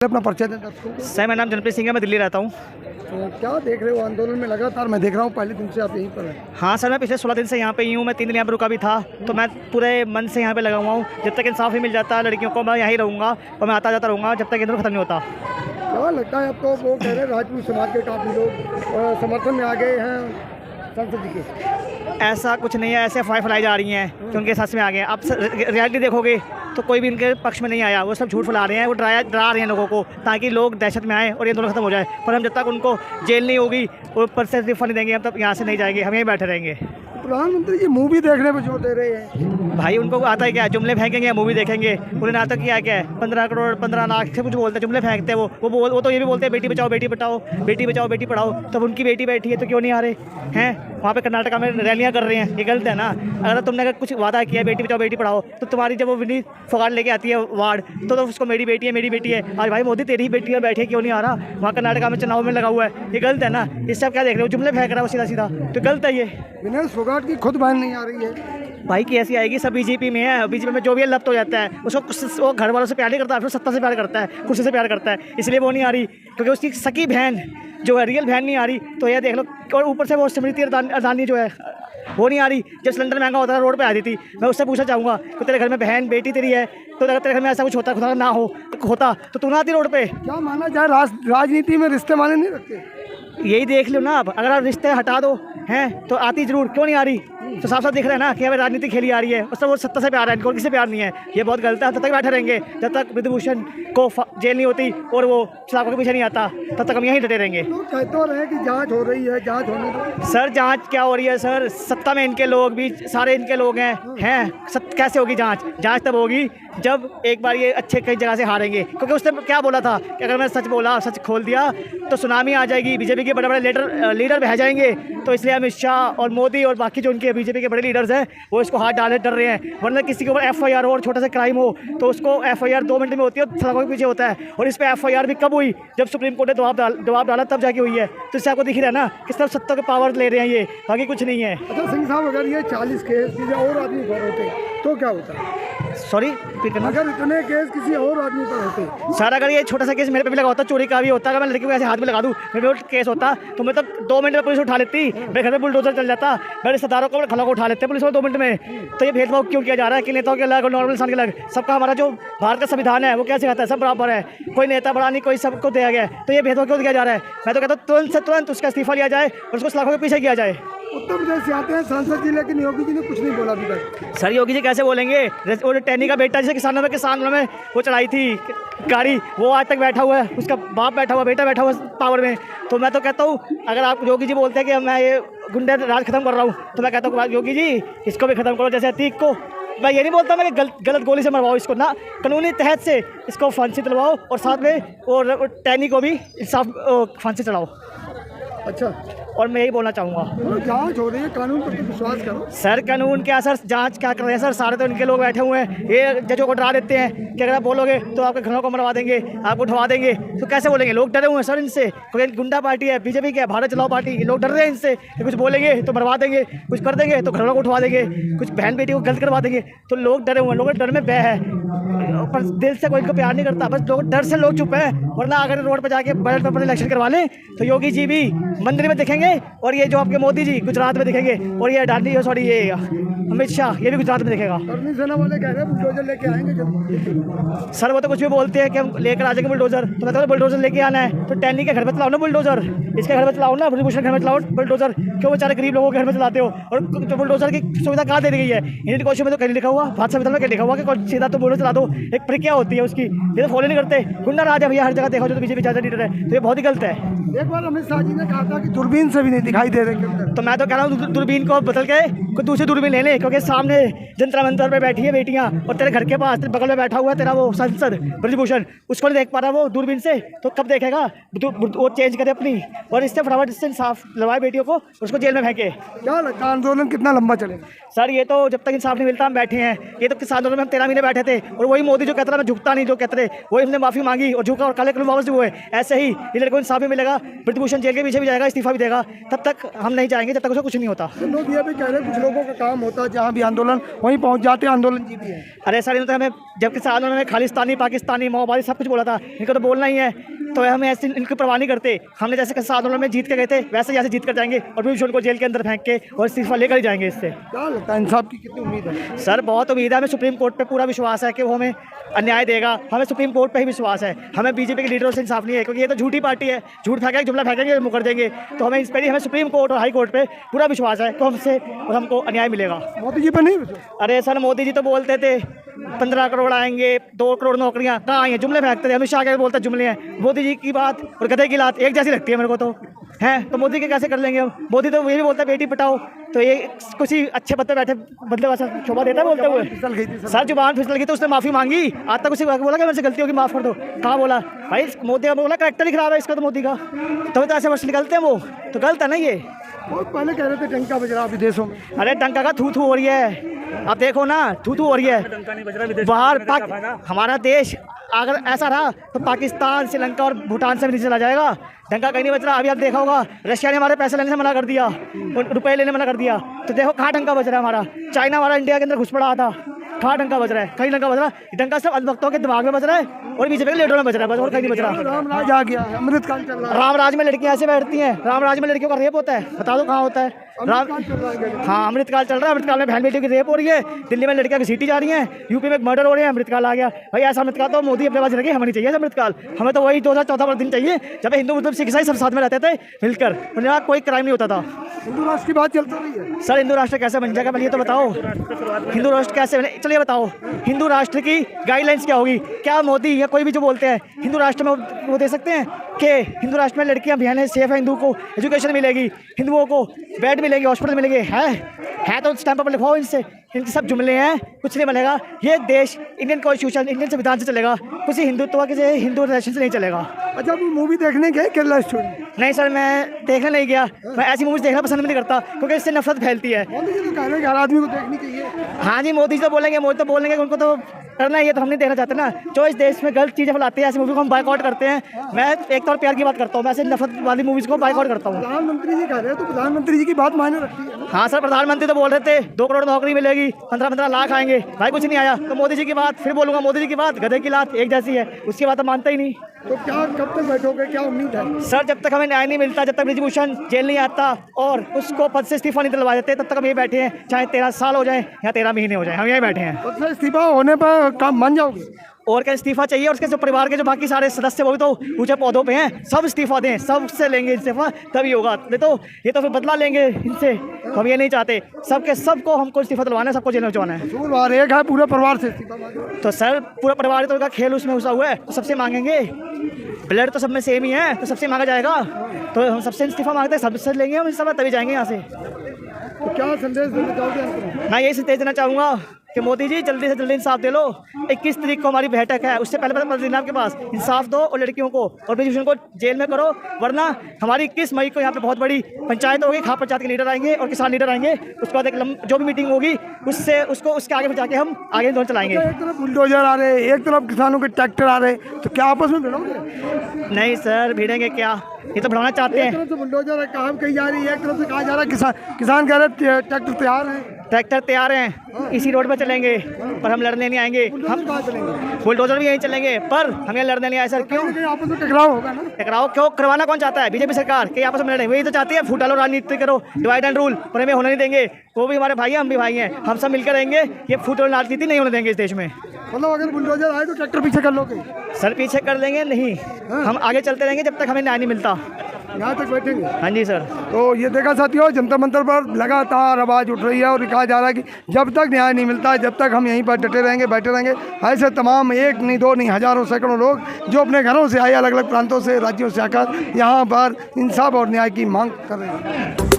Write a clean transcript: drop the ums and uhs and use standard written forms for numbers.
अपना परिचय दें दर्शकों को। सर मेरा नाम जनप्रीत सिंह है, मैं दिल्ली रहता हूँ। तो क्या देख रहे हो आंदोलन में लगातार मैं देख रहा हूँ पहले दिन से आप यहीं पर हैं। हाँ सर, मैं पिछले 16 दिन से यहाँ पे ही हूँ। मैं 3 दिन यहाँ पर रुका भी था, तो मैं पूरे मन से यहाँ पे लगा हुआ हूँ। जब तक इंसाफ ही मिल जाता है लड़कियों को, मैं यहीं रहूँगा और मैं आता जाता रहूँगा जब तक इंदौर खत्म नहीं होता। क्या लगता है आपको? वो कह रहे हैं राजपूत समाज के काफ़ी लोग समर्थन में आ गए हैं संसद जी के। ऐसा कुछ नहीं है, ऐसे अफवाहें फैलाई जा रही हैं कि उनके साथ में आ गए हैं। आप रियलिटी देखोगे तो कोई भी इनके पक्ष में नहीं आया। वो सब झूठ फैला रहे हैं, वो डरा रहे हैं लोगों को ताकि लोग दहशत में आए और ये दोनों खत्म हो जाए। पर हम जब तक उनको जेल नहीं होगी और ऊपर से रिफंड नहीं देंगे, हम तब यहाँ से नहीं जाएंगे, हम यहीं बैठे रहेंगे। प्रधानमंत्री जी मूवी देखने पर जोर दे रहे हैं। भाई उनको आता है क्या, जुमले फेंकेंगे या मूवी देखेंगे? उन्होंने नाटक किया क्या है? 15 करोड़ 15 लाख से कुछ बोलते हैं, जुमले फेंकते हैं। वो तो ये भी बोलते हैं बेटी बचाओ बेटी पढ़ाओ, बेटी बचाओ बेटी पढ़ाओ। तब उनकी बेटी बैठी है तो क्यों नहीं आ रहे हैं? वहाँ पे कर्नाटक में रैलियाँ कर रहे हैं, ये गलत है ना। अगर तुमने कुछ वादा किया बेटी बचाओ बेटी पढ़ाओ, तो तुम्हारी जब वो विनी फोगाट लेके आती है वार्ड, तो उसको मेरी बेटी है मेरी बेटी है। आज भाई मोदी तेरी ही बेटी है, बैठे क्यों नहीं आ रहा? वहाँ कर्नाटक में चुनाव में लगा हुआ है, ये गलत है ना। इससे आप क्या देख रहे हो? जुमले फेंक रहा है वो सीधा सीधा, तो गलत है ये। विनय फोगाट की खुद बहन नहीं आ रही है। भाई कैसी आएगी? सब बीजेपी में है, बीजेपी में जो भी लप्त हो जाता है उसको वो घर वालों से प्यार नहीं करता, फिर सत्ता से प्यार करता है, कुर्सी से प्यार करता है, इसलिए वो नहीं आ रही। क्योंकि उसकी सकी बहन जो है, रियल बहन नहीं आ रही, तो यह देख लो। और ऊपर से वो स्मृति ईरानी जो है वो नहीं आ रही। जब सिलेंडर महंगा होता है रोड पे आ रही थी, मैं उससे पूछना चाहूँगा कि तेरे घर में बहन बेटी तेरी है, तो अगर तेरे घर में ऐसा कुछ होता खुदा ना हो होता तो तू ना आती रोड पे? क्या माना जाए राजनीति में रिश्ते माने नहीं रखते? यही देख लो ना आप, अगर आप रिश्ते हटा दो हैं तो आती जरूर, क्यों नहीं आ रही? तो साफ साफ दिख रहा है ना कि हमें राजनीति खेली आ रही है। उससे वो सत्ता से प्यार है, इनको किसी से प्यार नहीं है। ये बहुत गलत है। तब तक बैठे रहेंगे जब तक ब्रिजभूषण को जेल नहीं होती और वो सलाखों के पीछे नहीं आता, तब तक हम यहीं डटे रहेंगे। लोग कहते रहे कि जांच हो रही है, जांच होने दो। सर जांच क्या हो रही है सर? सत्ता में इनके लोग भी सारे इनके लोग हैं कैसे होगी जांच? जांच तब होगी जब एक बार ये अच्छे कई जगह से हारेंगे। क्योंकि उसने क्या बोला था कि अगर मैं सच बोला, सच खोल दिया तो सुनामी आ जाएगी, बीजेपी के बड़े बड़े लीडर बह जाएंगे। तो इसलिए अमित शाह और मोदी और बाकी जो उनके बीजेपी के बड़े लीडर्स हैं वो इसको हाथ डालने डर रहे हैं। वरना किसी के ऊपर FIR हो और छोटा सा क्राइम हो तो उसको FIR 2 मिनट में होती है, सलाखों के पीछे होता है। और इस पर FIR भी कब हुई? जब सुप्रीम कोर्ट ने जवाब डाला तब जाके हुई है। तो इससे आपको दिख रहा है ना कि सब सत्ता के पावर ले रहे हैं ये, बाकी कुछ नहीं है। अच्छा सिंह साहब, अगर ये 40 केस किसी और आदमी पर होते तो क्या होता? सॉरी, अगर इतने केस किसी और आदमी पर होते? सर अगर ये छोटा सा केस मेरे पे भी लगा होता, चोरी का भी होता, अगर मैं लड़की को ऐसे हाथ में लगा दूं, मेरे पे केस होता तो मैं तब 2 मिनट में पुलिस उठा लेती, मेरे घर में बुलडोजर चल जाता, मेरे रिश्तेदारों को खला को उठा लेते पुलिस वाले 2 मिनट में। तो ये भेदभाव क्यों किया जा रहा है कि नेताओं के अलग और नॉर्मल इंसान के अलग? सबका हमारा जो भारत का संविधान है वो क्या सिखाता है? सब बराबर है, कोई नेता बड़ा नहीं, कोई सबको दिया गया है। तो ये भेदभाव क्यों किया जा रहा है? मैं तो कहता हूँ तुरंत से तुरंत उसका इस्तीफा लिया जाए और उसको सलाखों के पीछे किया जाए। उत्तर प्रदेश से आते हैं सांसद जी, लेकिन योगी जी ने कुछ नहीं बोला अभी तक। सर योगी जी कैसे बोलेंगे? वो टैनी का बेटा जिसे किसानों में वो चढ़ाई थी गाड़ी, वो आज तक बैठा हुआ है, उसका बाप बैठा हुआ, बेटा बैठा हुआ पावर में। तो मैं तो कहता हूँ अगर आप योगी जी बोलते हैं कि मैं ये गुंडा राज खत्म कर रहा हूँ, तो मैं कहता हूँ योगी जी इसको भी खत्म करो। जैसे अतीक को मैं ये नहीं बोलता मैं गलत गोली से मरवाओ इसको ना, कानूनी तहत से इसको फांसी दिलवाओ और साथ में और टैनी को भी इंसाफ फांसी चढ़ाओ। अच्छा, और मैं यही बोलना चाहूँगा जांच हो रही है, कानून पर तो विश्वास करो। सर कानून क्या सर, जांच क्या कर रहे हैं सर? सारे तो इनके लोग बैठे हुए हैं, ये जजों को डरा देते हैं कि अगर आप बोलोगे तो आपके घरों को मरवा देंगे, आपको उठवा देंगे। तो कैसे बोलेंगे? लोग डरे हुए हैं सर इनसे, क्योंकि गुंडा पार्टी है, बीजेपी की है, भारत चलाओ पार्टी। लोग डर रहे हैं इनसे कि कुछ बोलेंगे तो मरवा देंगे, कुछ कर देंगे तो घरों को उठवा देंगे, कुछ बहन बेटी को गलत करवा देंगे। तो लोग डरे हुए हैं, लोगों के डर में बह है, पर दिल से कोई इनको प्यार नहीं करता, बस लोग डर से लोग चुप हैं। वरना अगर रोड पर जाके बैलेट पेपर इलेक्शन करवा लें तो योगी जी भी मंदिर में दिखेंगे और ये जो आपके मोदी जी गुजरात में दिखेंगे और ये ये अमित शाह ये भी गुजरात में दिखेगा। करनी सेना वाले कह रहे हैं बुलडोजर लेके आएंगे। सर वो तो कुछ भी बोलते हैं कि हम लेकर आ जाएंगे बुलडोजर, तो मैं तो बुलडोजर लेके आना है तो टैनी के घर में चलाओ ना बुलडोजर, इसके घर में चलाओ ना, ब्रिजभूषण घर में चलाओ बुलडोजर। क्यों बेचारे गरीब लोगों के घर में चलाते हो? और जो बुलडोजर की सुविधा कहाँ दे दी गई है? इंडियन कॉन्स्टिट्यूशन में तो कहीं लिखा हुआ, भारत संविधान में कहीं लिखा हुआ कि सीधा तो बुलडोजर चला दो, एक प्रक्रिया होती है उसकी, ये तो फॉलो नहीं करते। गुंडा राज है भैया, हर जगह देखो जो तो बीजेपी ज्यादा लीडर है, तो ये बहुत ही गलत है। एक बार अमित शाह जी ने कहा था कि दूरबीन से भी नहीं दिखाई दे रहे, तो मैं तो कह रहा हूँ दूरबीन को बदल के कोई दूसरी दूरबीन ले ले, क्योंकि सामने जंतर मंतर पे बैठी है बेटियाँ और तेरे घर के पास तेरे बगल में बैठा हुआ है तेरा वो सांसद ब्रिजभूषण, उसको नहीं देख पा रहा वो दूरबीन से, तो कब देखेगा? वो चेंज करे अपनी और इससे फटाफट इससे इंसाफ लवाए बेटियों को, उसको जेल में फेंके। क्या लगता है आंदोलन कितना लंबा चलेगा? सर ये तो जब तक इंसाफ नहीं मिलता हम बैठे हैं। ये तो किसान आंदोलन में हम 13 महीने बैठे थे और वही मोदी जो कहता था मैं झुकता नहीं, जो कहते थे वही हमने माफ़ी मांगी और झुका और काले कानून वापस हुए। ऐसे ही ये लड़कों को इंसाफ भी मिलेगा, ब्रजभूषण जेल के पीछे भी जाएगा, इस्तीफा भी देगा, तब तक हम नहीं जाएंगे जब तक उसे कुछ नहीं होता। लोग ये भी कह रहे हैं कुछ लोगों का काम होता है जहाँ भी आंदोलन वहीं पहुँच जाते हैं, आंदोलन जीती है। अरे सर इन्होंने हमें जब किसान उन्होंने खालिस्तानी, पाकिस्तानी, माओवादी सब कुछ बोला था, इनको तो बोलना ही है, तो हमें ऐसे इनकी परवाह नहीं करते। हमने जैसे किसान आंदोलन में जीत के गए थे वैसे यहाँ से जीत कर जाएंगे और ब्रजभूषण को जेल के अंदर फेंक के और इस्तीफा लेकर ही जाएंगे। इससे क्या लगता है इंसाफ की कितनी उम्मीद है? सर बहुत उम्मीद है, हमें सुप्रीम कोर्ट पे पूरा विश्वास है कि वो हमें अन्याय देगा। हमें सुप्रीम कोर्ट पे ही विश्वास है, हमें बीजेपी के लीडरों से इंसाफ नहीं है, क्योंकि ये तो झूठी पार्टी है, झूठ फेंकेंगे, जुमला फेंकेंगे, मुकर देंगे। तो हमें इस पर ही हमें सुप्रीम कोर्ट और हाई कोर्ट पे पूरा विश्वास है कि हमसे और हमको अन्याय मिलेगा। मोदी जी पर नहीं? अरे सर मोदी जी तो बोलते थे 15 करोड़ आएंगे, 2 करोड़ नौकरियाँ, कहाँ आई हैं? जुमले फेंकते थे, अमित शाह के बोलते जुमले हैं। मोदी जी की बात और गधे की लात एक जैसी लगती है मेरे को तो, हैं तो मोदी के कैसे कर लेंगे हम? मोदी तो ये भी बोलता है बेटी पटाओ, तो ये कुछ ही अच्छे पत्ते बैठे बदले वाला शोभा देता है बोलते हुए। सर जुबान फिसल गई तो उसने माफ़ी मांगी, आज तक उसे बोला कि मेरे से गलती होगी माफ़ कर दो, कहाँ बोला? भाई मोदी का बोला करेक्टर ही खराब है इसका तो मोदी का, तो ऐसे वर्ष निकलते हैं वो, तो गलत है ना ये। बहुत पहले कह रहे थे डंका बज रहा विदेशों में। अरे डंका का थू थू हो रही है, अब देखो ना थू थू हो रही है बाहर। हमारा देश अगर ऐसा रहा तो पाकिस्तान, श्रीलंका और भूटान से भी नीचे चला जाएगा। डंका कहीं नहीं बच रहा। अभी आप देखा होगा रशिया ने हमारे पैसे लेने से मना कर दिया, रुपए लेने मना कर दिया, तो देखो कहाँ डंका बज रहा है हमारा। चाइना हमारा इंडिया के अंदर घुस पड़ा था, कहाँ डंका बज रहा है? कहीं डंका बज रहा है? डंका सिर्फ अंधभक्तों के दिमाग में बज रहा है और बीजेपी के लीडरों में बज रहा है, बस और कहीं नहीं बज रहा। रामराज आ गया, अमृतकाल चल रहा है। रामराज में लड़कियां ऐसे बैठती हैं, रामराज में लड़कियों का रेप होता है, बता दो कहाँ होता है? हाँ अमृतकाल चल रहा है, अमृतकाल में बहन बेटियों की रेप हो रही है, दिल्ली में लड़कियां घसीटी जा रही हैं, यूपी में मर्डर हो रहे हैं, अमृतकाल आ गया। भाई ऐसा अमृतकाल तो मोदी अपने पास रखे, हमें नहीं चाहिए अमृतकाल। हमें तो वही 2014 वाला दिन चाहिए जब हिंदू मुस्लिम सिख ईसाई सब साथ में रहते थे मिलकर, उनके यहाँ कोई क्राइम नहीं होता था। हिंदू राष्ट्र की बात चलती रही है। सर हिंदू राष्ट्र कैसे बन जाएगा पहले ये तो बताओ, हिंदू राष्ट्र कैसे बने? चलिए बताओ हिंदू राष्ट्र की गाइडलाइंस क्या होगी? क्या मोदी या कोई भी जो बोलते हैं हिंदू राष्ट्र में वो दे सकते हैं कि हिंदू राष्ट्र में लड़कियां बहनें सेफ है, हिंदू को एजुकेशन मिलेगी, हिंदुओं को बेड मिलेगी, हॉस्पिटल मिलेंगे? है तो स्टैंप पर लिखवाओ इनसे, इनके सब जुमले हैं, कुछ नहीं बनेगा। ये देश इंडियन कॉन्स्टिट्यूशन, इंडियन संविधान से चलेगा, कुछ हिंदुत्व के हिंदू रिलेशन से नहीं चलेगा। अच्छा वो मूवी देखने गए केरला स्टोरी? नहीं सर मैं देखने नहीं गया, मैं ऐसी मूवीज देखना पसंद नहीं करता क्योंकि इससे नफरत फैलती है। मोदी जी तो कह रहे हैं कि हर आदमी को देखनी चाहिए। हाँ जी मोदी जी तो बोलेंगे, मोदी तो बोलेंगे, उनको तो करना ही है, तो हम नहीं देखना चाहते ना। जो इस देश में गलत चीज़ें फैलाते हैं ऐसी मूवी को हम बाइकआउट करते हैं। मैं एक तौर प्यार की बात करता हूँ, मैं ऐसे नफरत वाली मूवीज़ को बाइकआउट करता हूँ। प्रधानमंत्री जी कह रहे हैं तो प्रधानमंत्री जी की बात मायने रखती है। हाँ सर प्रधानमंत्री तो बोल रहे थे 2 करोड़ नौकरी मिलेगी, 15-15 लाख आएंगे, भाई कुछ नहीं आया। तो मोदी जी की बात फिर बोलूँगा, मोदी जी की बात गधे की लात एक जैसी है, उसकी बात हम मानते ही नहीं। तो क्या कब तक बैठोगे, क्या उम्मीद है? सर जब तक हमें न्याय नहीं मिलता, जब तक ब्रजभूषण जेल नहीं आता और उसको पद से इस्तीफा नहीं दिलवा देते, तब तक हम यही बैठे हैं, चाहे 13 साल हो जाए या 13 महीने हो जाए, हम यही बैठे हैं। पद से इस्तीफा होने पर काम मान जाओगे? और क्या इस्तीफा चाहिए? और उसके जो परिवार के जो बाकी सारे सदस्य वो भी तो ऊंचे पौधों पे हैं, सब इस्तीफा दें, सबसे लेंगे इस्तीफा तभी होगा। नहीं तो ये तो फिर बदला लेंगे इनसे, तो हम ये नहीं चाहते। सबके सबको हमको इस्तीफा दिलवाना है, सबको जेल में भिजवाना है। एक है पूरे परिवार से इस्तीफा मांगे तो सर पूरा परिवार तो उनका खेल उसमें घुसा हुआ है, तो सबसे मांगेंगे, ब्लड तो सब में सेम ही है, तो सबसे मांगा जाएगा। तो हम सबसे इस्तीफा मांगते हैं, सबसे लेंगे हम इस्तीफा तभी जाएंगे यहाँ से। तो क्या संदेश देना चाहोगे? मैं यही संदेश देना चाहूँगा कि मोदी जी जल्दी से जल्दी इंसाफ दे लो। 21 तारीख को हमारी बैठक है, उससे पहले पहले आपके पास इंसाफ दो और लड़कियों को और ब्रजभूषण को जेल में करो, वरना हमारी 21 मई को यहाँ पे बहुत बड़ी पंचायत होगी, खाप पंचायत के लीडर आएंगे और किसान लीडर आएंगे। उसके बाद एक जो भी मीटिंग होगी उससे उसके आगे जाके हम आगे दोनों चलाएंगे। एक तरफ बुलडोजर आ रहे, एक तरफ किसानों के ट्रैक्टर आ रहे, तो क्या आपस में भिड़ोगे? नहीं सर भिड़ेंगे क्या, ये तो बढ़ाना चाहते हैं। एक तरफ से बुलडोजर है, काम कही जा रही है, एक तरफ से कहा जा रहा है किसान कह रहे ट्रैक्टर तैयार है। ट्रैक्टर तैयार हैं, इसी रोड पर चलेंगे, पर हम लड़ने नहीं आएंगे। हम बुलडोजर भी यहीं चलेंगे, पर हमें लड़ने नहीं आए सर। क्यों? आपस में टकराव होगा ना। टकराव क्यों करवाना कौन चाहता है? बीजेपी सरकार के आपस में लड़े, वही तो चाहती है फूटा लो, राजनीति करो, डिवाइड एंड रूल, पर हमें होने नहीं देंगे। वो भी हमारे भाई हैं, हम भी भाई हैं, हम सब मिलकर रहेंगे, ये फूटा लो राजनीति नहीं होने देंगे इस देश में। मतलब अगर बुलडोजर आए तो ट्रैक्टर पीछे कर लोगे? सर पीछे कर लेंगे नहीं, हम आगे चलते रहेंगे जब तक हमें न्याय नहीं मिलता। यहाँ तक बैठेंगे? हाँ जी सर। तो ये देखा साथियों, जंतर मंतर पर लगातार आवाज़ उठ रही है और कहा जा रहा है कि जब तक न्याय नहीं मिलता, जब तक हम यहीं पर डटे रहेंगे, बैठे रहेंगे। ऐसे तमाम एक नहीं, दो नहीं, हज़ारों सैकड़ों लोग जो अपने घरों से आए, अलग अलग प्रांतों से, राज्यों से आकर यहाँ पर इंसाफ और न्याय की मांग कर रहे हैं।